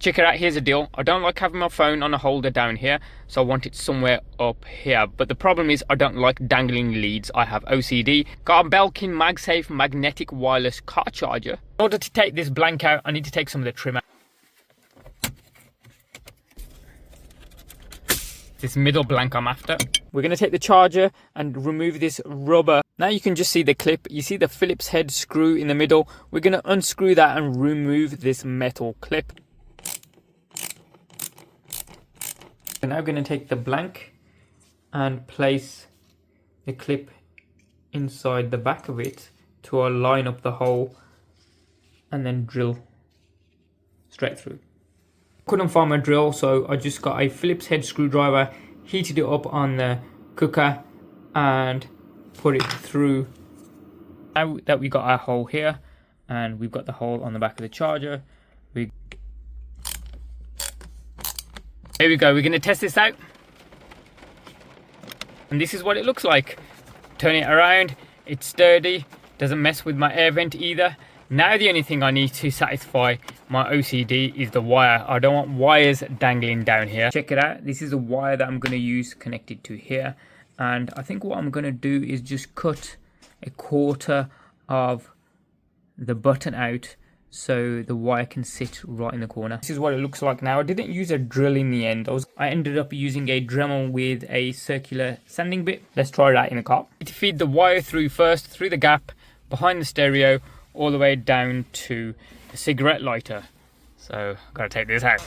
Check it out, here's the deal. I don't like having my phone on a holder down here, so I want it somewhere up here. But the problem is I don't like dangling leads. I have OCD. Got a Belkin Magsafe magnetic wireless car charger. In order to take this blank out, I need to take some of the trim out. This middle blank I'm after. We're going to take the charger and remove this rubber. Now you can just see the clip. You see the Phillips head screw in the middle. We're going to unscrew that and remove this metal clip. We're now going to take the blank and place the clip inside the back of it to line up the hole and then drill straight through. Couldn't find my drill, so I just got a Phillips head screwdriver, heated it up on the cooker and put it through. Now that we got our hole here and we've got the hole on the back of the charger, here we go. We're going to test this out, and this is what it looks like. Turn it around, it's sturdy, doesn't mess with my air vent either. Now the only thing I need to satisfy my OCD is the wire. I don't want wires dangling down here. Check it out. This is a wire that I'm going to use connected to here. And I think what I'm going to do is just cut a quarter of the button out so the wire can sit right in the corner. This is what it looks like now. I didn't use a drill in the end. I ended up using a Dremel with a circular sanding bit. Let's try that in the car. To feed the wire through first, through the gap, behind the stereo, all the way down to the cigarette lighter. So I've got to take this out.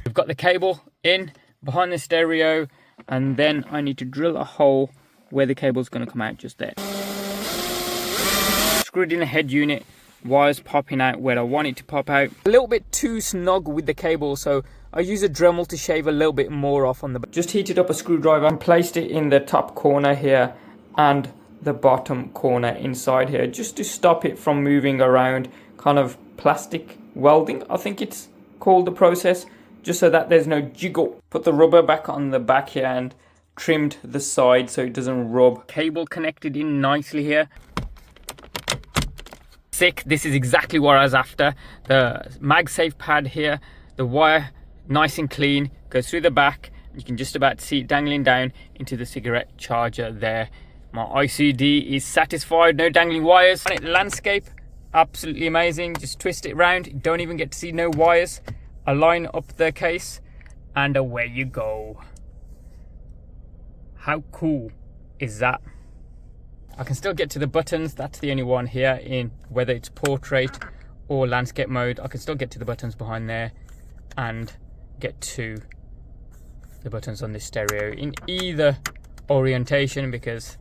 We've got the cable in behind the stereo, and then I need to drill a hole where the cable's going to come out, just there. Screwed in the head unit, wires popping out where I want it to pop out. A little bit too snug with the cable, so I use a Dremel to shave a little bit more off on the back. Just heated up a screwdriver and placed it in the top corner here and the bottom corner inside here, just to stop it from moving around. Kind of plastic welding, I think it's called, the process, just so that there's no jiggle. Put the rubber back on the back here and trimmed the side so it doesn't rub. Cable connected in nicely here. Sick, this is exactly what I was after. The MagSafe pad here, the wire nice and clean, goes through the back. You can just about see it dangling down into the cigarette charger there. My ICD is satisfied, no dangling wires. Landscape, absolutely amazing. Just twist it around, you don't even get to see no wires. Align up the case and away you go. How cool is that? I can still get to the buttons. That's the only one here, in whether it's portrait or landscape mode. I can still get to the buttons behind there and get to the buttons on this stereo in either orientation, because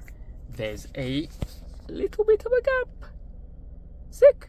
there's a little bit of a gap. Sick.